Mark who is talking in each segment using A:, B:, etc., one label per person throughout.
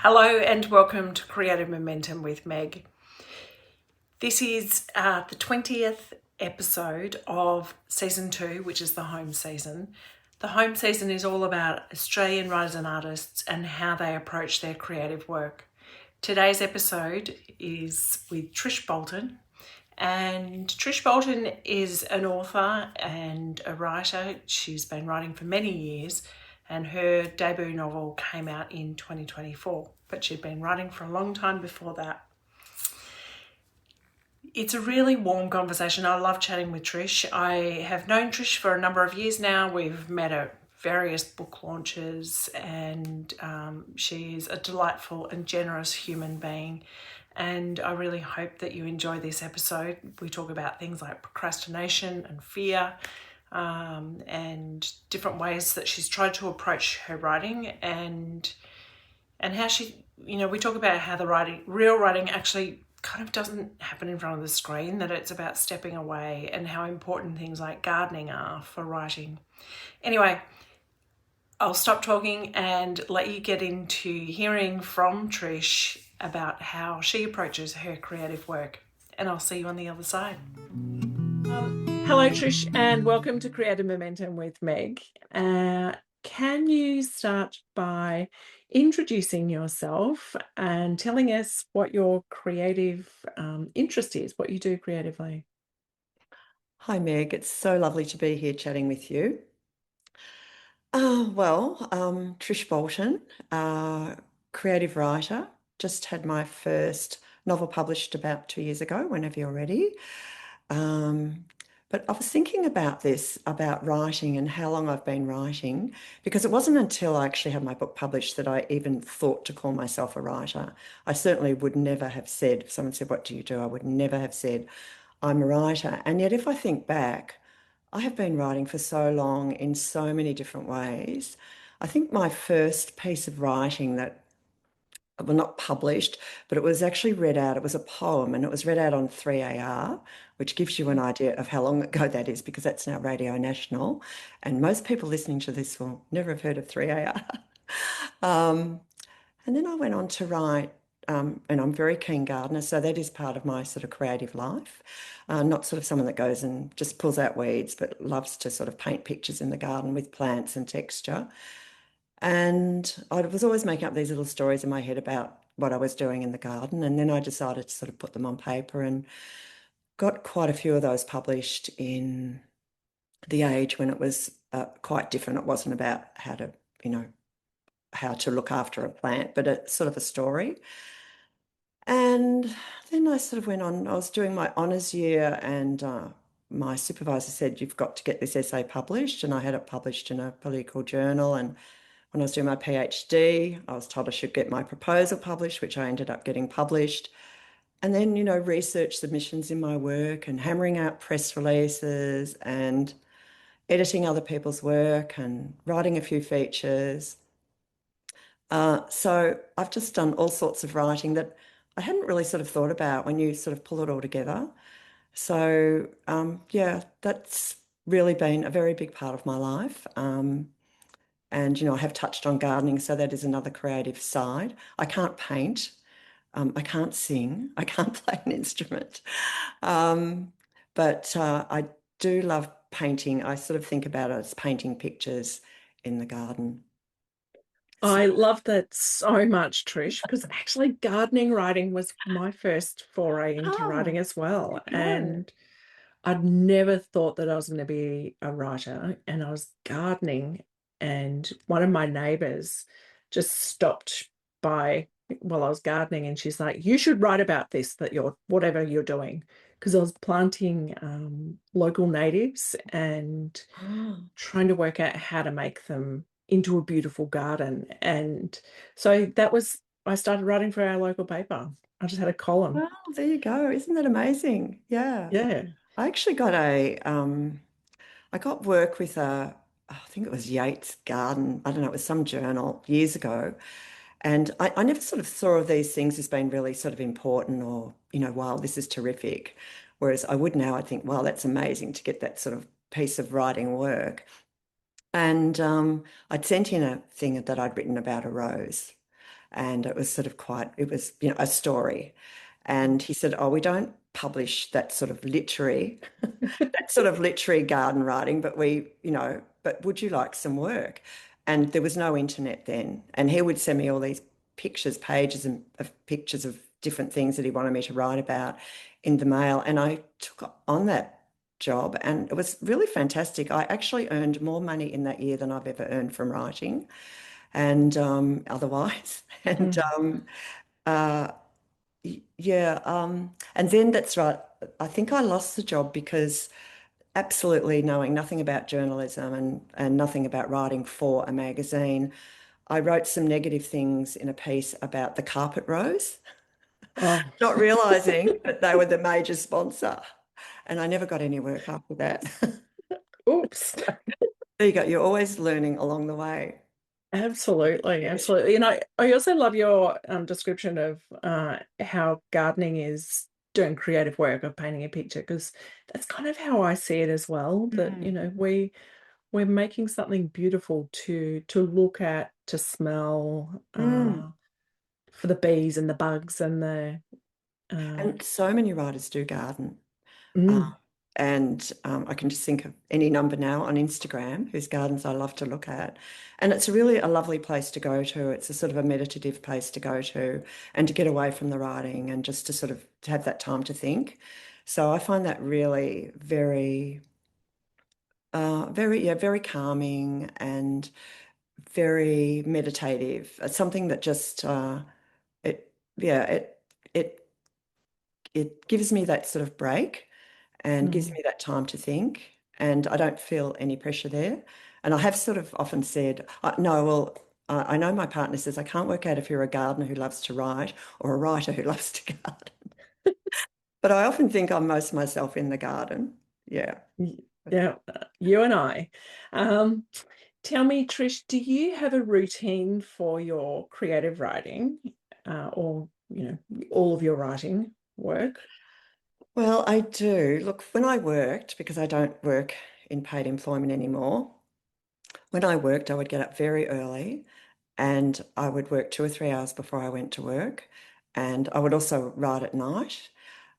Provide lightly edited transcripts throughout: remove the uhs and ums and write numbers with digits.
A: Hello and welcome to Creative Momentum with Meg. This is the 20th episode of Season 2, which is the home season. The home season is all about Australian writers and artists and how they approach their creative work. Today's episode is with Trish Bolton. And Trish Bolton is an author and a writer. She's been writing for many years, and her debut novel came out in 2024, but she'd been writing for a long time before that. It's a really warm conversation. I love chatting with Trish. I have known Trish for a number of years now. We've met at various book launches, and she's a delightful and generous human being. And I really hope that you enjoy this episode. We talk about things like procrastination and fear, and different ways that she's tried to approach her writing, and how she, we talk about how the real writing actually kind of doesn't happen in front of the screen, that it's about stepping away, and how important things like gardening are for writing. Anyway, I'll stop talking and let you get into hearing from Trish about how she approaches her creative work, and I'll see you on the other side. Hello, Trish, and welcome to Creative Momentum with Meg. Can you start by introducing yourself and telling us what your creative interest is, what you do creatively?
B: Hi, Meg. It's so lovely to be here chatting with you. Trish Bolton, creative writer. Just had my first novel published about 2 years ago, whenever you're ready. But I was thinking about this, about writing and how long I've been writing, because it wasn't until I actually had my book published that I even thought to call myself a writer. I certainly would never have said, if someone said, "What do you do?" I would never have said, "I'm a writer." And yet, if I think back, I have been writing for so long in so many different ways. I think my first piece of writing that, well, not published, but it was actually read out. It was a poem, and it was read out on 3AR, which gives you an idea of how long ago that is, because that's now Radio National. And most people listening to this will never have heard of 3AR. And then I went on to write, and I'm a very keen gardener, so that is part of my sort of creative life. Not sort of someone that goes and just pulls out weeds, but loves to sort of paint pictures in the garden with plants and texture. And I was always making up these little stories in my head about what I was doing in the garden. And then I decided to sort of put them on paper and got quite a few of those published in the age when it was quite different. It wasn't about how to, how to look after a plant, but it's sort of a story. And then I sort of went on, I was doing my honours year, and my supervisor said, "You've got to get this essay published." And I had it published in a political journal. And when I was doing my PhD, I was told I should get my proposal published, which I ended up getting published. And then, research submissions in my work and hammering out press releases and editing other people's work and writing a few features. So I've just done all sorts of writing that I hadn't really sort of thought about when you sort of pull it all together. So yeah, that's really been a very big part of my life. And, I have touched on gardening, so that is another creative side. I can't paint. I can't sing. I can't play an instrument. But I do love painting. I sort of think about it as painting pictures in the garden.
A: I love that so much, Trish, because actually gardening writing was my first foray into writing as well. And I'd never thought that I was going to be a writer, and I was gardening, and one of my neighbors just stopped by while I was gardening, and she's like, "You should write about this, that you're whatever you're doing," because I was planting local natives and trying to work out how to make them into a beautiful garden. And so I started writing for our local paper. I just had a column.
B: Well, there you go. Isn't that amazing? Yeah.
A: Yeah.
B: I actually got I got work with I think it was Yates Garden. I don't know, it was some journal years ago. And I never sort of saw these things as being really sort of important or, wow, this is terrific. Whereas I would now, I think, wow, that's amazing to get that sort of piece of writing work. And I'd sent in a thing that I'd written about a rose. and it was sort of quite, it was, a story. And he said, "Oh, we don't publish that sort of literary, that sort of literary garden writing, but but would you like some work?" And there was no internet then. And he would send me all these pictures, pages of pictures of different things that he wanted me to write about in the mail. And I took on that job and it was really fantastic. I actually earned more money in that year than I've ever earned from writing and otherwise. And
A: Mm.
B: uh, yeah, and then that's right. I think I lost the job because absolutely knowing nothing about journalism and nothing about writing for a magazine, I wrote some negative things in a piece about the carpet rose,
A: Oh,
B: not realizing that they were the major sponsor. And I never got any work after that.
A: oops.
B: There you go. You're always learning along the way.
A: Absolutely, absolutely. And I also love your description of how gardening is doing creative work of painting a picture, because that's kind of how I see it as well. That,
B: Mm.
A: we're making something beautiful to look at, to smell,
B: Mm.
A: for the bees and the bugs and the uh,
B: And so many writers do garden. Uh,
A: mm,
B: and I can just think of any number now on Instagram whose gardens I love to look at. And it's really a lovely place to go to. It's a sort of a meditative place to go to and to get away from the writing and just to sort of to have that time to think. So I find that really very calming and very meditative. It's something that just, it, yeah, it gives me that sort of break and gives
A: mm,
B: me that time to think. And I don't feel any pressure there. And I have sort of often said, no, well, I know my partner says I can't work out if you're a gardener who loves to write or a writer who loves to garden. But I often think I'm most myself in the garden. Yeah.
A: yeah, you and I. Um, Tell me, Trish, do you have a routine for your creative writing, or all of your writing work?
B: Well, I do. Look, when I worked, because I don't work in paid employment anymore, when I worked, I would get up very early and I would work 2 or 3 hours before I went to work. And I would also write at night.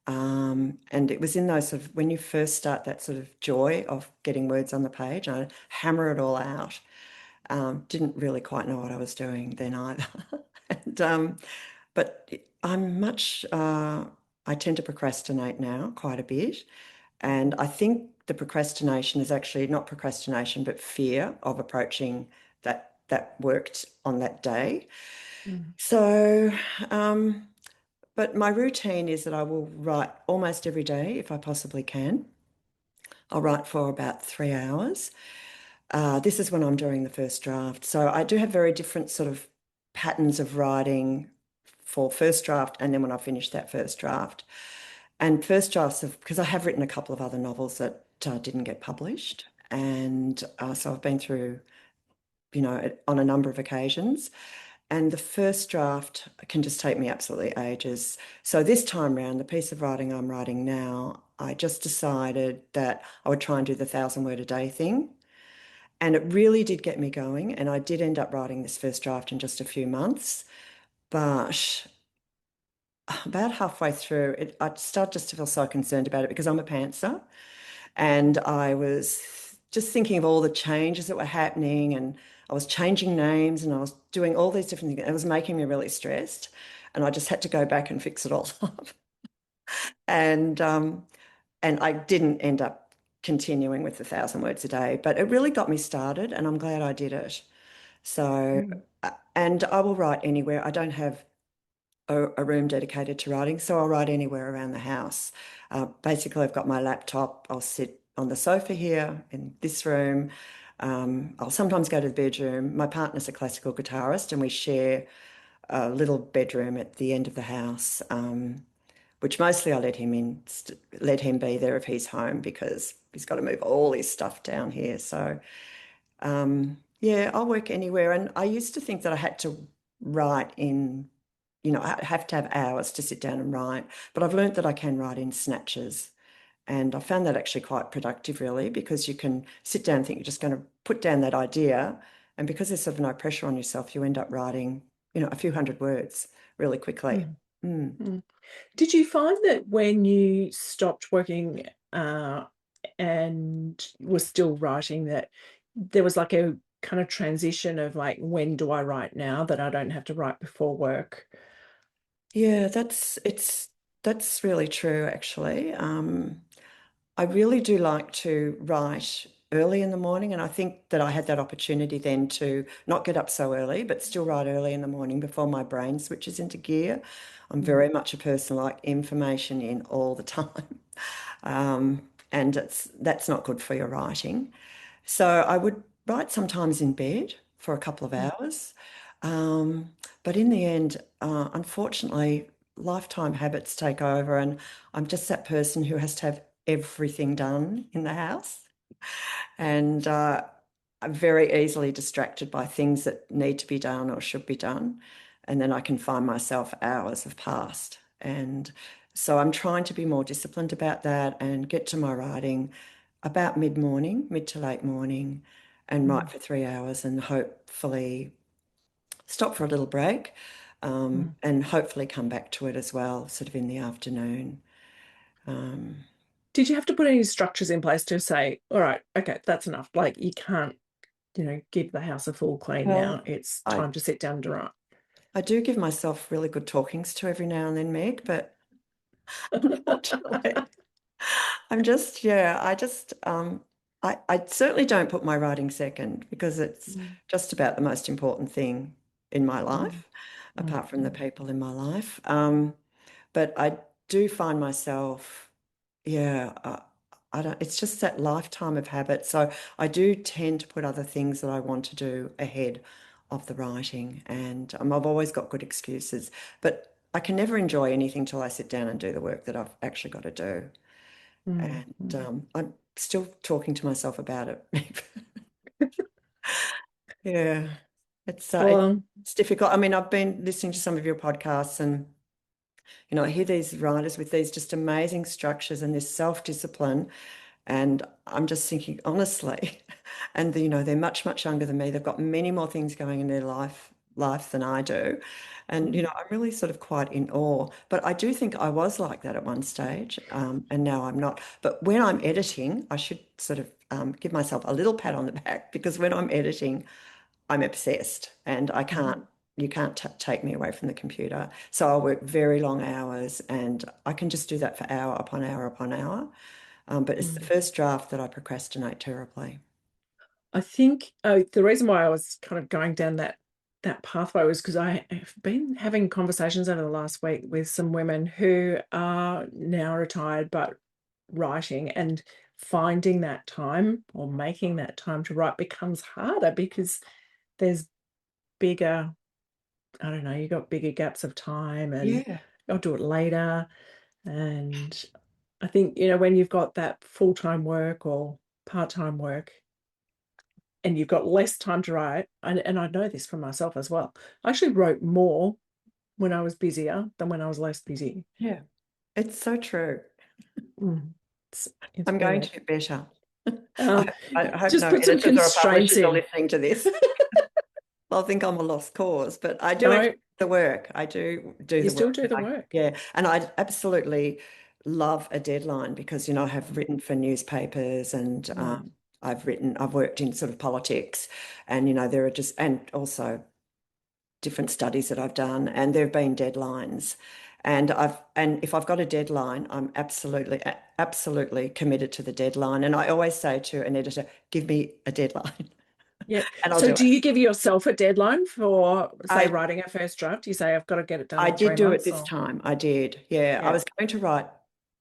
B: And it was in those sort of when you first start that sort of joy of getting words on the page, I hammer it all out. Didn't really quite know what I was doing then either. And but I tend to procrastinate now quite a bit. And I think the procrastination is actually not procrastination, but fear of approaching that worked on that day.
A: Mm,
B: So, but my routine is that I will write almost every day if I possibly can. I'll write for about 3 hours. This is when I'm doing the first draft. So I do have very different sort of patterns of writing for first draft and then when I finish that first draft. And first drafts of, because I have written a couple of other novels that didn't get published. And so I've been through, on a number of occasions. And the first draft can just take me absolutely ages. So this time round, the piece of writing I'm writing now, I just decided that I would try and do the 1,000 word a day thing. And it really did get me going. And I did end up writing this first draft in just a few months. But about halfway through, I started just to feel so concerned about it because I'm a pantser. And I was just thinking of all the changes that were happening. And I was changing names and I was doing all these different things. It was making me really stressed. And I just had to go back and fix it all up. And I didn't end up continuing with the 1,000 words a day, but it really got me started, and I'm glad I did it. So,
A: mm,
B: and I will write anywhere. I don't have a room dedicated to writing, so I'll write anywhere around the house. Basically, I've got my laptop. I'll sit on the sofa here in this room. I'll sometimes go to the bedroom. My partner's a classical guitarist, and we share a little bedroom at the end of the house, which mostly I let him in, let him be there if he's home because he's got to move all his stuff down here. So yeah, I'll work anywhere. And I used to think that I had to write in, I have to have hours to sit down and write, but I've learned that I can write in snatches. And I found that actually quite productive, really, because you can sit down and think you're just going to put down that idea. And because there's sort of no pressure on yourself, you end up writing a few hundred words really quickly.
A: Mm.
B: Mm.
A: Mm. Did you find that when you stopped working and were still writing, that there was like a kind of transition of like, when do I write now that I don't have to write before work?
B: Yeah, that's really true, actually. I really do like to write early in the morning, and I think that I had that opportunity then to not get up so early, but still write early in the morning before my brain switches into gear. I'm
A: Mm.
B: very much a person like information in all the time, and that's not good for your writing. So I would write sometimes in bed for a couple of
A: Mm.
B: hours. Um, but in the end, unfortunately, lifetime habits take over, and I'm just that person who has to have everything done in the house. And I'm very easily distracted by things that need to be done or should be done. And then I can find myself hours have passed. And so I'm trying to be more disciplined about that and get to my writing about mid-morning, mid to late morning, and write
A: Mm.
B: for 3 hours and hopefully stop for a little break,
A: Mm.
B: and hopefully come back to it as well, sort of in the afternoon. Um,
A: Did you have to put any structures in place to say, all right, okay, that's enough? Like, you can't, give the house a full clean
B: well,
A: now. It's
B: I,
A: time to sit down to write.
B: I do give myself really good talkings to every now and then, Meg, but unfortunately, yeah, I certainly don't put my writing second because it's
A: Mm.
B: just about the most important thing in my
A: Mm.
B: life,
A: Mm.
B: apart from the
A: Mm.
B: people in my life. But I do find myself, yeah, I don't, it's just that lifetime of habit. So I do tend to put other things that I want to do ahead of the writing. And I've always got good excuses, but I can never enjoy anything till I sit down and do the work that I've actually got to do.
A: Mm.
B: And
A: Mm.
B: I'm still talking to myself about it. Yeah,
A: Well,
B: it's difficult. I mean, I've been listening to some of your podcasts, and I hear these writers with these just amazing structures and this self-discipline, and I'm just thinking, honestly, and they're much, much younger than me. They've got many more things going in their life than I do. And,
A: mm.
B: I'm really sort of quite in awe. But I do think I was like that at one stage, and now I'm not. But when I'm editing, I should sort of give myself a little pat on the back because when I'm editing, I'm obsessed and
A: Mm.
B: you can't take me away from the computer. So I work very long hours and I can just do that for hour upon hour upon hour. But it's the
A: Mm.
B: first draft that I procrastinate terribly.
A: I think the reason why I was kind of going down that pathway was because I have been having conversations over the last week with some women who are now retired but writing, and finding that time or making that time to write becomes harder because there's bigger, I don't know, you got bigger gaps of time, and
B: Yeah.
A: I'll do it later. And I think, when you've got that full-time work or part-time work, and you've got less time to write, and I know this for myself as well. I actually wrote more when I was busier than when I was less busy.
B: Yeah. It's so true.
A: Mm. It's
B: I'm going to
A: weird.
B: get better.
A: Um,
B: I hope
A: just
B: no
A: put some
B: editors or
A: constraints
B: publishers are
A: in.
B: listening to this. They'll think I'm a lost cause, but I do actually
A: No,
B: do the work. I do
A: you
B: the
A: still
B: work.
A: do
B: And
A: the work.
B: yeah, and I absolutely love a deadline because, I have written for newspapers and
A: Mm.
B: I've worked in sort of politics and, there are just, and also different studies that I've done and there have been deadlines. And if I've got a deadline, I'm absolutely committed to the deadline. And I always say to an editor, give me a deadline
A: Yeah.
B: and I'll
A: So
B: do
A: do
B: it.
A: you give yourself a deadline for, say,
B: I
A: writing a first draft? You say, I've got to get it done
B: I
A: in
B: did
A: three
B: do it
A: months
B: this
A: or
B: time. I did. Yeah. I
A: yeah.
B: was going to write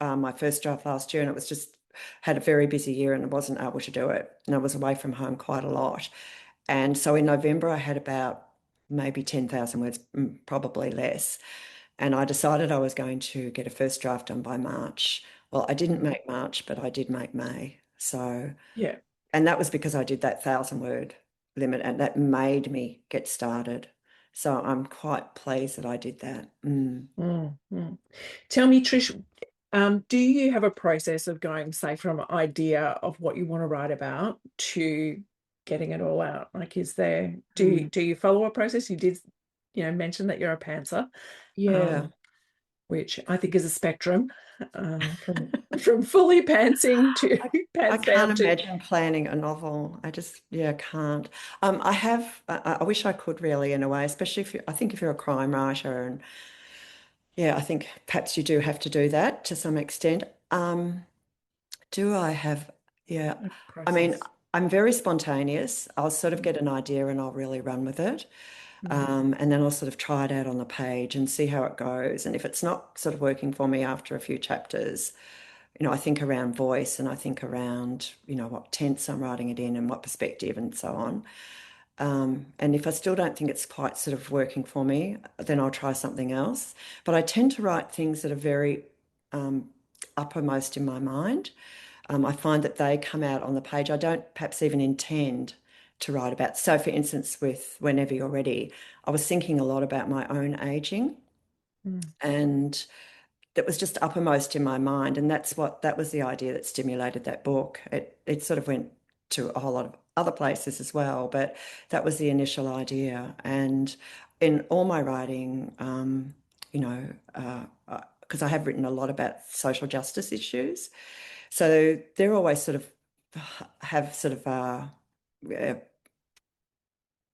B: my first draft last year and it was just had a very busy year and I wasn't able to do it. And I was away from home quite a lot. And so in November, I had about maybe 10,000 words, probably less. And I decided I was going to get a first draft done by March. Well, I didn't
A: Mm.
B: make March, but I did make May. So,
A: Yeah.
B: and that was because I did that 1,000 word limit and that made me get started. So I'm quite pleased that I did that. Mm.
A: Mm. Mm. Tell me, Trish, do you have a process of going, say, from an idea of what you want to write about to getting it all out? Like, is there, do
B: Mm.
A: do you follow a process? mentioned that you're a pantser,
B: Yeah.
A: um, which I think is a spectrum, from fully pantsing to
B: I
A: pants
B: can't
A: down to.
B: imagine planning a novel. I just, yeah, can't. I have, I wish I could really in a way, especially I think if you're a crime writer, and yeah, I think perhaps you do have to do that to some extent. Do I have, yeah,
A: A
B: I mean,
A: process.
B: I'm very spontaneous. I'll sort of get an idea and I'll really run with it.
A: Mm,
B: And then I'll sort of try it out on the page and see how it goes. And if it's not sort of working for me after a few chapters, I think around voice and I think around, what tense I'm writing it in and what perspective and so on. And if I still don't think it's quite sort of working for me, then I'll try something else. But I tend to write things that are very um, uppermost in my mind. I find that they come out on the page. I don't perhaps even intend to write about. So, for instance, with Whenever You're Ready, I was thinking a lot about my own aging,
A: mm,
B: and that was just uppermost in my mind. And that was the idea that stimulated that book. It sort of went to a whole lot of other places as well, but that was the initial idea. And in all my writing, you know, because I have written a lot about social justice issues, so they're always sort of have sort of uh,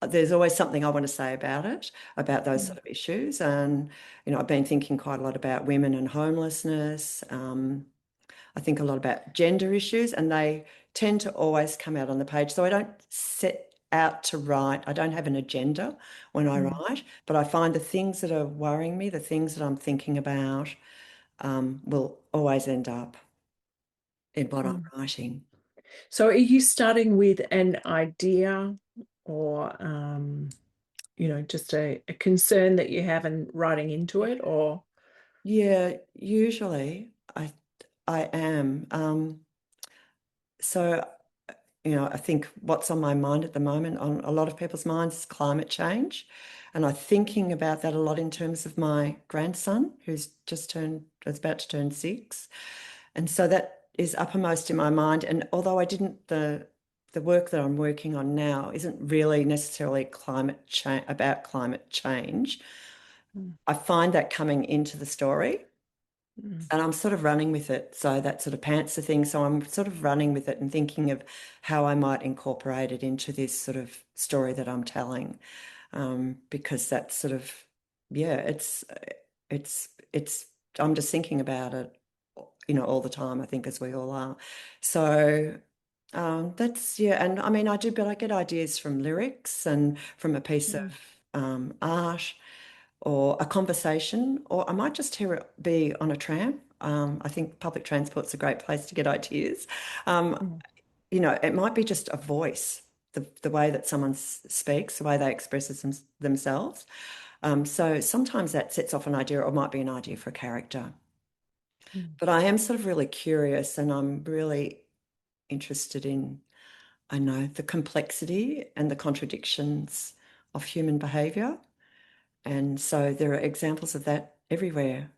B: there's always something I want to say about it, about those
A: mm,
B: sort of issues. And, I've been thinking quite a lot about women and homelessness. I think a lot about gender issues, and they tend to always come out on the page. So I don't set out to write, I don't have an agenda when I
A: mm,
B: write, but I find the things that are worrying me, the things that I'm thinking about, will always end up in what I'm
A: mm.
B: writing.
A: So are you starting with an idea, or just a concern that you have and writing into it, or
B: Yeah, usually I am. So, I think what's on my mind at the moment, on a lot of people's minds, is climate change. And I'm thinking about that a lot in terms of my grandson, is about to turn 6. And so that is uppermost in my mind. And although the work that I'm working on now isn't really necessarily about climate change,
A: Mm,
B: I find that coming into the story.
A: mm,
B: And I'm sort of running with it. So that sort of pants the thing. So I'm sort of running with it and thinking of how I might incorporate it into this sort of story that I'm telling. Because that's sort of, yeah, it's, I'm just thinking about it, all the time, I think, as we all are. So yeah. And I mean, but I get ideas from lyrics and from a piece of
A: mm,
B: art or a conversation, or I might just hear it be on a tram. I think public transport's a great place to get ideas. Um,
A: mm,
B: it might be just a voice, the way that someone speaks, the way they express themselves. So sometimes that sets off an idea, or might be an idea for a character.
A: mm,
B: But I am sort of really curious, and I'm really interested in, I know, the complexity and the contradictions of human behavior. And so there are examples of that everywhere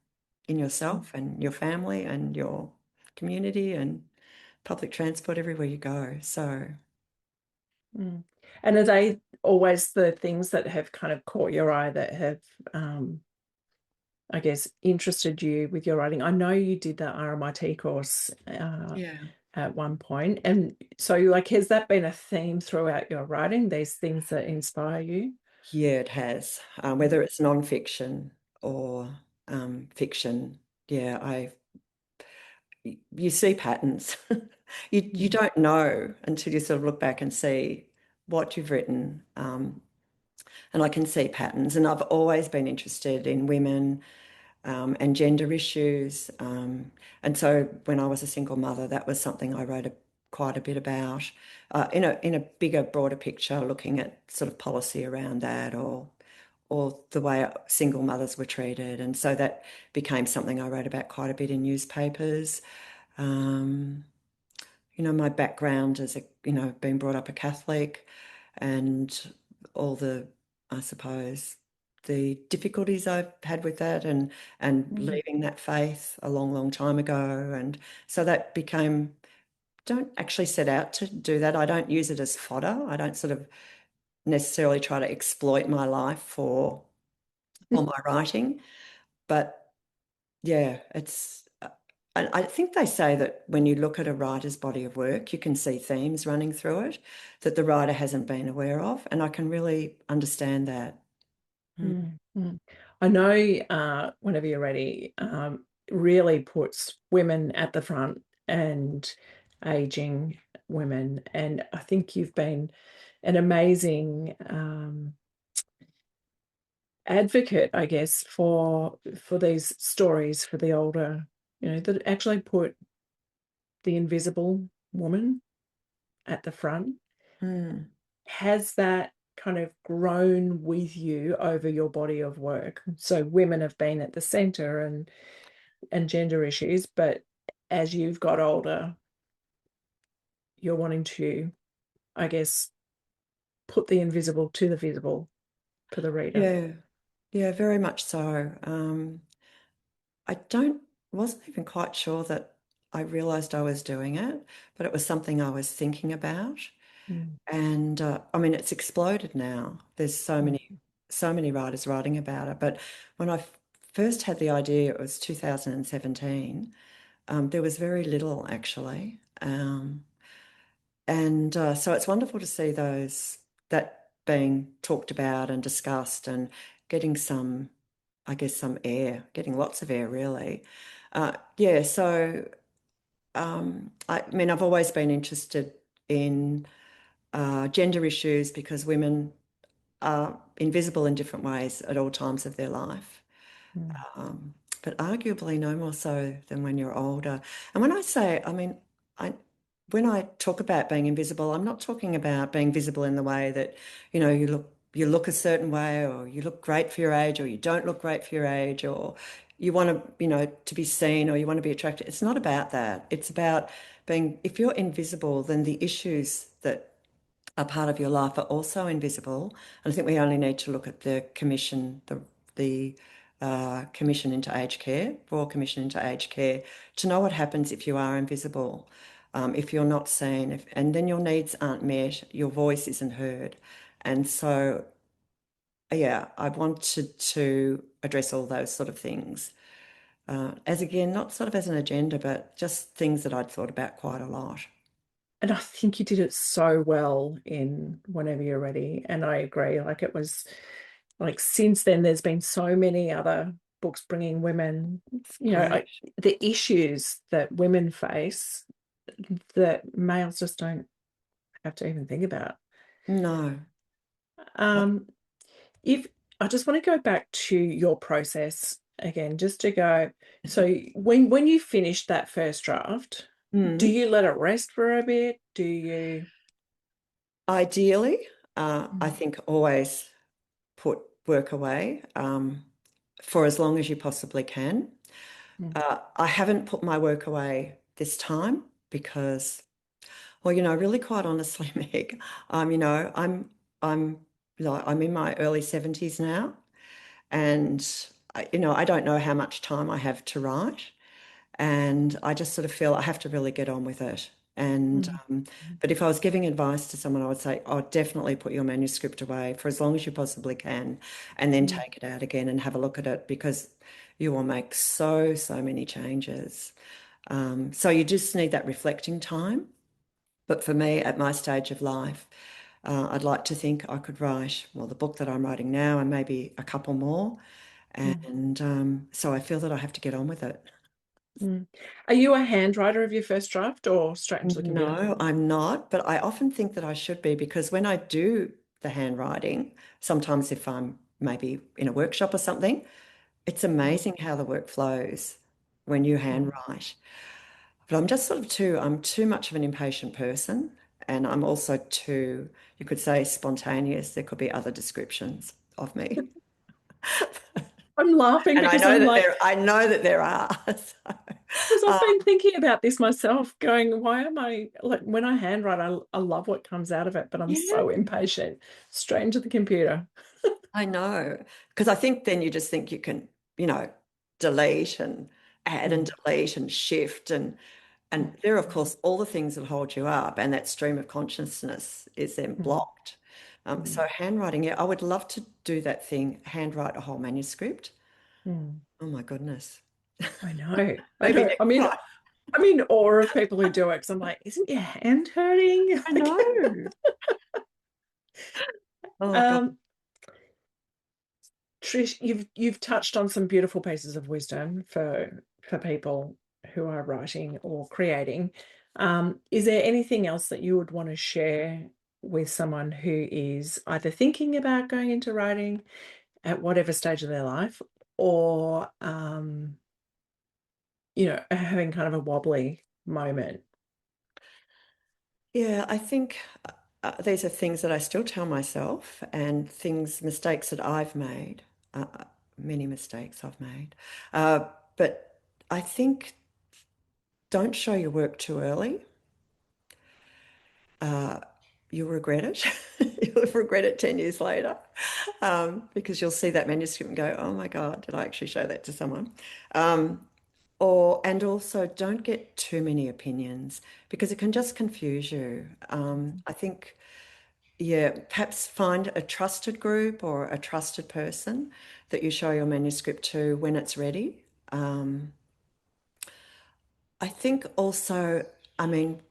B: in
A: mm,
B: yourself and your family and your community and public transport everywhere you go. So,
A: mm. And are they always the things that have kind of caught your eye, that have, I guess, interested you with your writing? I know you did the RMIT course
B: yeah.
A: at one point, and so like, has that been a theme throughout your writing? These things that inspire you?
B: Yeah, it has. Whether it's nonfiction or fiction, yeah, you see patterns. You
A: Mm,
B: don't know until you sort of look back and see what you've written. And I can see patterns. And I've always been interested in women, and gender issues. And so when I was a single mother, that was something I wrote quite a bit about, in a bigger, broader picture, looking at sort of policy around that, or the way single mothers were treated. And so that became something I wrote about quite a bit in newspapers. Um, my background as being brought up a Catholic, and all the, I suppose, the difficulties I've had with that, and
A: mm,
B: leaving that faith a long, long time ago. And so that became, don't actually set out to do that. I don't use it as fodder. I don't sort of necessarily try to exploit my life for for my writing. But yeah, and I think they say that when you look at a writer's body of work, you can see themes running through it that the writer hasn't been aware of. And I can really understand that. Mm.
A: Mm, mm. I know Whenever You're Ready really puts women at the front and aging women. And I think you've been an amazing advocate, I guess, for these stories for the older, that actually put the invisible woman at the front.
B: Mm.
A: Has that kind of grown with you over your body of work? So women have been at the center and gender issues, but as you've got older, you're wanting to, I guess, put the invisible to the visible for the reader.
B: Yeah, yeah, very much so. I don't wasn't even quite sure that I realized I was doing it, but it was something I was thinking about.
A: Mm,
B: And I mean, it's exploded now. There's
A: mm,
B: so many writers writing about it. But when I first had the idea, it was 2017. There was very little actually. And so it's wonderful to see that being talked about and discussed and getting some, I guess, some air, getting lots of air, really. Yeah, so I mean, I've always been interested in gender issues because women are invisible in different ways at all times of their life.
A: mm,
B: Um, but arguably no more so than when you're older. And when I say, I mean, I when I talk about being invisible, I'm not talking about being visible in the way that, you look a certain way, or you look great for your age, or you don't look great for your age, or you want to, to be seen, or you want to be attracted. It's not about that. It's about being, if you're invisible, then the issues that are part of your life are also invisible. And I think we only need to look at the Commission into Aged Care, Royal Commission into Aged Care, to know what happens if you are invisible, if you're not seen, and then your needs aren't met, your voice isn't heard. And so, yeah, I wanted to address all those sort of things. As again, not sort of as an agenda, but just things that I'd thought about quite a lot.
A: And I think you did it so well in Whenever You're Ready. And I agree. Like, it was like, since then, there's been so many other books bringing women,
B: Great.
A: the issues that women face that males just don't have to even think about.
B: No.
A: Um, if I just want to go back to your process again, just to go. So when you finish that first draft, do
B: Mm.
A: you let it rest for a bit? Do you?
B: Ideally, I
A: Mm,
B: think always put work away for as long as you possibly can.
A: mm,
B: I haven't put my work away this time because, well, really quite honestly, Meg, I'm I'm in my early 70s now, and I don't know how much time I have to write. And I just sort of feel I have to really get on with it. And
A: mm,
B: but if I was giving advice to someone, I would say, oh, definitely put your manuscript away for as long as you possibly can, and then
A: mm,
B: take it out again and have a look at it, because you will make so many changes. So you just need that reflecting time. But for me, at my stage of life, I'd like to think I could write, well, the book that I'm writing now and maybe a couple more.
A: mm,
B: And so I feel that I have to get on with it.
A: mm. Are you a handwriter of your first draft or straight into the computer?
B: No, I'm not, but I often think that I should be, because when I do the handwriting, sometimes if I'm maybe in a workshop or something, it's
A: Mm,
B: amazing how the work flows when you
A: mm.
B: handwrite. But I'm too much of an impatient person, and I'm also too, you could say, spontaneous. There could be other descriptions of me.
A: I'm laughing
B: And
A: because I'm like,
B: I know that there are.
A: because
B: So,
A: I've been thinking about this myself, going, why am I like, when I handwrite, I love what comes out of it, but I'm
B: yeah.
A: so impatient. Straight into the computer.
B: I know, because I think then you just think you can, you know, delete and add and
A: Mm,
B: delete and shift, and
A: mm,
B: there are of course all the things that hold you up, and that stream of consciousness is then
A: mm,
B: blocked. So handwriting, yeah, I would love to do that thing, handwrite a whole manuscript.
A: Mm.
B: Oh my goodness.
A: I know. I
B: Maybe
A: know.
B: next time.
A: I'm in awe of people who do it because I'm like, isn't your hand hurting?
B: I know. Oh God.
A: um, Trish, you've touched on some beautiful pieces of wisdom for people who are writing or creating. Is there anything else that you would want to share with someone who is either thinking about going into writing at whatever stage of their life, or having kind of a wobbly moment?
B: Yeah, I think these are things that I still tell myself and mistakes that I've made, many mistakes I've made. But I think don't show your work too early. You'll regret it. You'll regret it 10 years later, because you'll see that manuscript and go, oh my God, did I actually show that to someone? And also don't get too many opinions because it can just confuse you. I think, yeah, perhaps find a trusted group or a trusted person that you show your manuscript to when it's ready. I think also, I mean,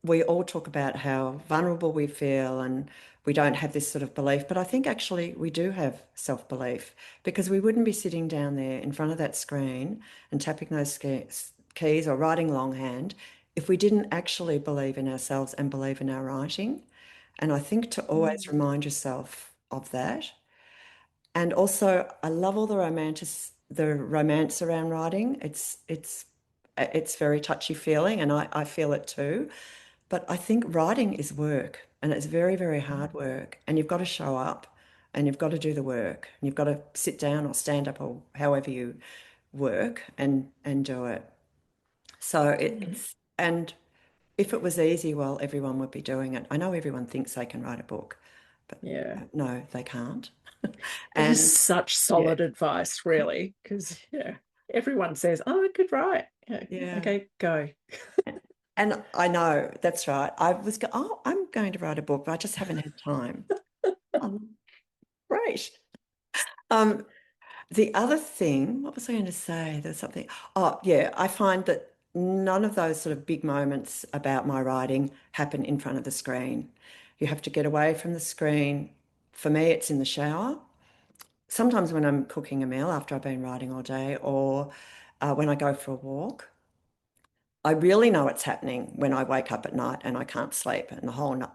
B: we all talk about how vulnerable we feel and we don't have this sort of belief, but I think actually we do have self-belief because we wouldn't be sitting down there in front of that screen and tapping those keys or writing longhand if we didn't actually believe in ourselves and believe in our writing. And I think to always
A: Mm.
B: remind yourself of that. And also, I love all the romance around writing. It's very touchy feeling, and I feel it too. But I think writing is work, and it's very, very hard work. And you've got to show up, and you've got to do the work, and you've got to sit down or stand up or however you work and do it. So
A: Mm.
B: it's and if it was easy, well, everyone would be doing it. I know everyone thinks they can write a book, but
A: Yeah.
B: no, they can't.
A: That is
B: And
A: such
B: yeah,
A: solid advice, really, because everyone says, "Oh, I could write." Yeah,
B: yeah.
A: okay, go.
B: And I know that's right. Oh, I'm going to write a book, but I just haven't had time. Great. Um, the other thing, what was I going to say? There's something. Oh, yeah, I find that none of those sort of big moments about my writing happen in front of the screen. You have to get away from the screen. For me, it's in the shower. Sometimes when I'm cooking a meal after I've been writing all day, or when I go for a walk. I really know it's happening when I wake up at night and I can't sleep. And the whole night,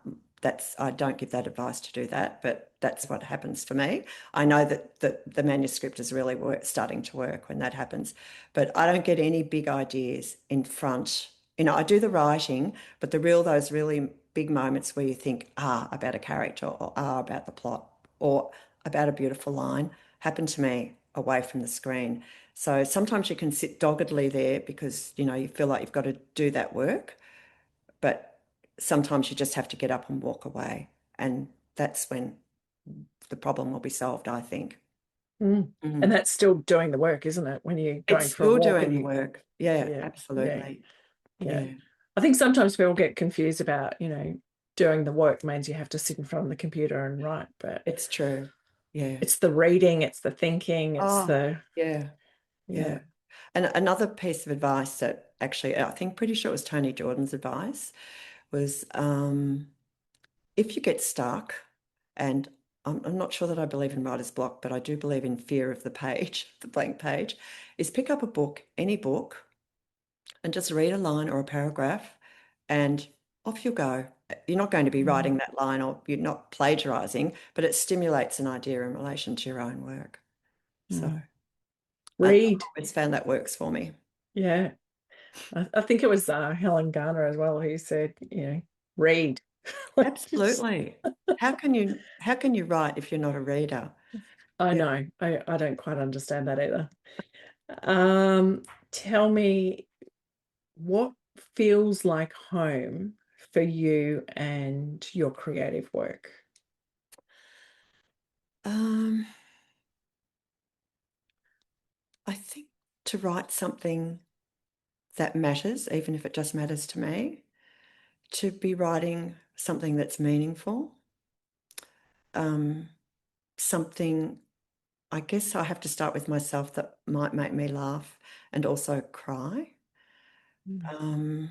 B: I don't give that advice to do that, but that's what happens for me. I know that the manuscript is really starting to work when that happens, but I don't get any big ideas in front. I do the writing, but those really big moments where you think, about a character or about the plot or about a beautiful line happen to me away from the screen. So sometimes you can sit doggedly there because, you feel like you've got to do that work, but sometimes you just have to get up and walk away. And that's when the problem will be solved, I think.
A: Mm. And
B: Mhm.
A: that's still doing the work, isn't it? When you're
B: It's
A: going for a
B: still
A: walk
B: doing
A: and
B: the
A: you,
B: work. Yeah,
A: yeah, yeah,
B: absolutely.
A: yeah.
B: Yeah,
A: I think sometimes people get confused about, doing the work means you have to sit in front of the computer and write, but
B: it's true. Yeah.
A: it's the reading, it's the thinking, it's
B: Oh,
A: the,
B: yeah,
A: yeah.
B: yeah. And another piece of advice that actually, I think pretty sure it was Tony Jordan's advice was if you get stuck, and I'm not sure that I believe in writer's block, but I do believe in fear of the page, the blank page, is pick up a book, any book, and just read a line or a paragraph, and off you go. You're not going to be
A: Mm.
B: writing that line or you're not plagiarizing, but it stimulates an idea in relation to your own work. So
A: Mm.
B: I've
A: Read.
B: always found that works for me.
A: Yeah. I think it was Helen Garner as well who said, read. Like,
B: Absolutely. How can you write if you're not a reader?
A: I
B: Yeah.
A: know. I don't quite understand that either. Um, Tell me what feels like home for you and your creative work.
B: Um, I think to write something that matters, even if it just matters to me, to be writing something that's meaningful. something, I guess I have to start with myself, that might make me laugh and also cry. Um,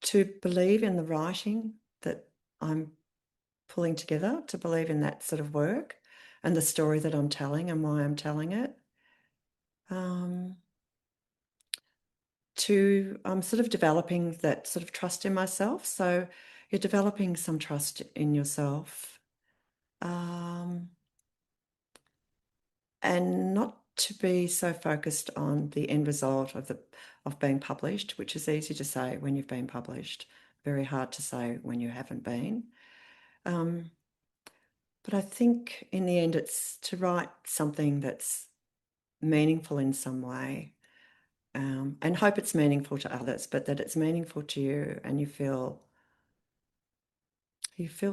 B: to believe in the writing that I'm pulling together, to believe in that sort of work and the story that I'm telling and why I'm telling it. To sort of developing that sort of trust in myself. So you're developing some trust in yourself. And not to be so focused on the end result of being published, which is easy to say when you've been published, very hard to say when you haven't been. But I think in the end, it's to write something that's meaningful in some way, and hope it's meaningful to others, but that it's meaningful to you, and you feel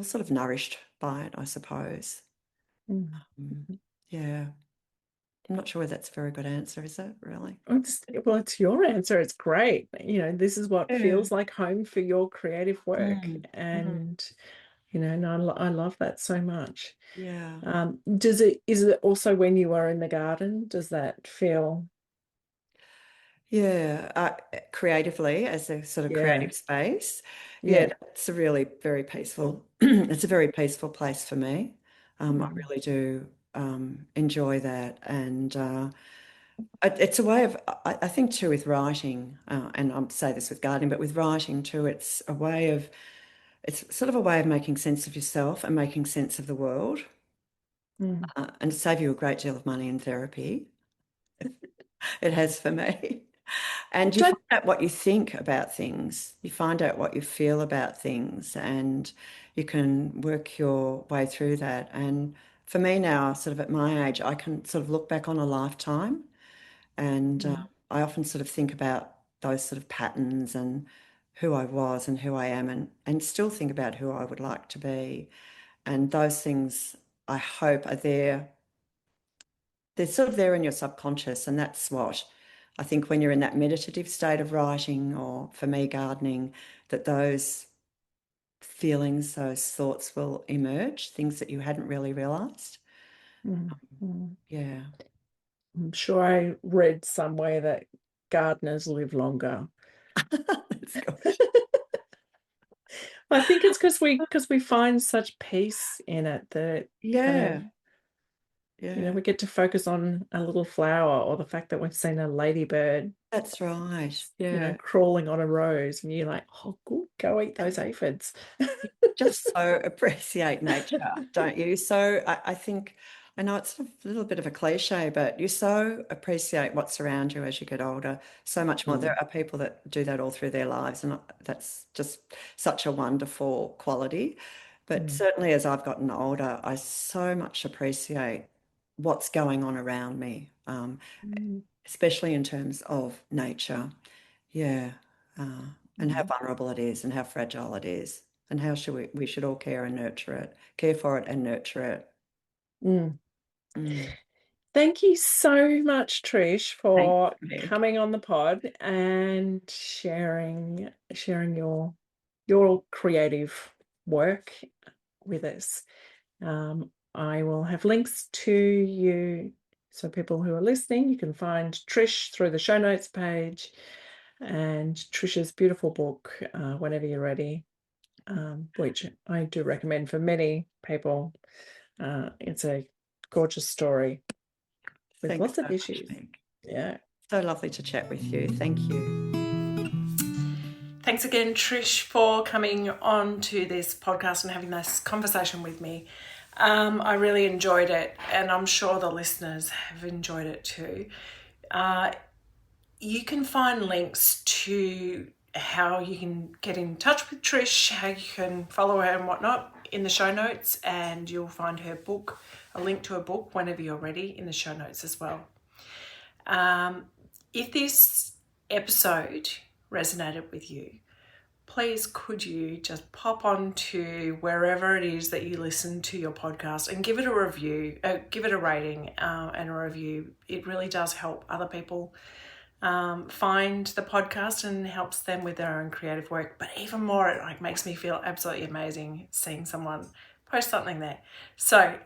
B: sort of nourished by it, I suppose. Yeah. I'm not sure whether that's a very good answer, is it really?
A: Well, it's your answer. It's great. This is what
B: Yeah.
A: feels like home for your creative work.
B: Mhm.
A: And I love that so much.
B: Yeah.
A: Is it also when you are in the garden, does that feel?
B: Yeah. Creatively, as a sort of
A: Yeah.
B: creative space. Yeah,
A: Yeah.
B: it's a really very peaceful, it's a very peaceful place for me. I really do enjoy that. And it's a way of, I think too, with writing, and I say this with gardening, but with writing too, it's sort of a way of making sense of yourself and making sense of the world, and save you a great deal of money in therapy. It has for me. And you
A: Which
B: find out what you think about things, you find out what you feel about things, and you can work your way through that. And for me now, sort of at my age, I can sort of look back on a lifetime, and I often sort of think about those sort of patterns and who I was and who I am, and still think about who I would like to be. And those things, I hope, are there. They're sort of there in your subconscious, and that's what I think when you're in that meditative state of writing, or for me, gardening, that those feelings, those thoughts will emerge, things that you hadn't really realized. Yeah.
A: I'm sure I read somewhere that gardeners live longer.
B: That's good.
A: I think it's because we find such peace in it that kind of,
B: Yeah. Yeah.
A: we get to focus on a little flower or the fact that we've seen a ladybird,
B: That's right. Yeah.
A: crawling on a rose, and you're like, oh, good, go eat those aphids.
B: Just so appreciate nature, don't you? So I think, I know it's a little bit of a cliche, but you so appreciate what's around you as you get older, so much more. There are people that do that all through their lives, and that's just such a wonderful quality. But certainly as I've gotten older, I so much appreciate what's going on around me, especially in terms of nature. Yeah. Uh, and how vulnerable it is and how fragile it is, and how we should all care for it and nurture it.
A: Mm.
B: Mm.
A: Thank you so much, Trish,
B: Thanks,
A: for
B: Meg.
A: coming on the pod and sharing your creative work with us. I will have links to you, so people who are listening, you can find Trish through the show notes page, and Trish's beautiful book, Whenever You're Ready, which I do recommend for many people. It's a gorgeous story with
B: Thanks
A: lots
B: so
A: of
B: much,
A: issues.
B: Meg.
A: Yeah.
B: So lovely to chat with you. Thank you.
A: Thanks again, Trish, for coming on to this podcast and having this conversation with me. I really enjoyed it, and I'm sure the listeners have enjoyed it too. You can find links to how you can get in touch with Trish, how you can follow her and whatnot in the show notes, and you'll find her book, a link to her book, Whenever You're Ready, in the show notes as well. If this episode resonated with you, please could you just pop on to wherever it is that you listen to your podcast and give it a review, give it a rating and a review. It really does help other people find the podcast and helps them with their own creative work. But even more, it makes me feel absolutely amazing seeing someone post something there. So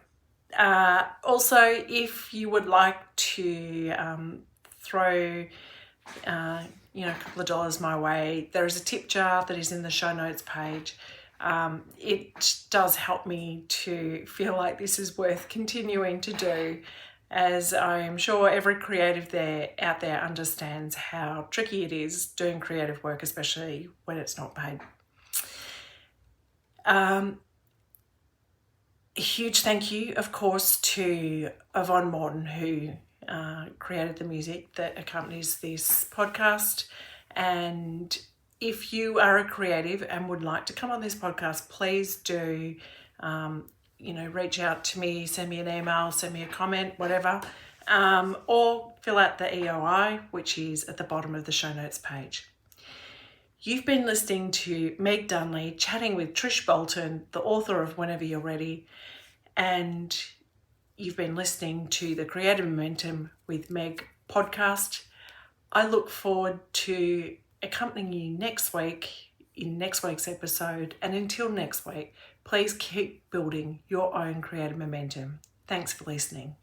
A: also, if you would like to throw a couple of dollars my way, there is a tip jar that is in the show notes page. It does help me to feel like this is worth continuing to do, as I'm sure every creative out there understands how tricky it is doing creative work, especially when it's not paid. A huge thank you, of course, to Yvonne Morton, who created the music that accompanies this podcast. And if you are a creative and would like to come on this podcast, please do, reach out to me, send me an email, send me a comment, whatever, or fill out the EOI, which is at the bottom of the show notes page. You've been listening to Meg Dunley chatting with Trish Bolton, the author of Whenever You're Ready, and you've been listening to the Creative Momentum with Meg podcast. I look forward to accompanying you next week in next week's episode, and until next week, please keep building your own creative momentum. Thanks for listening.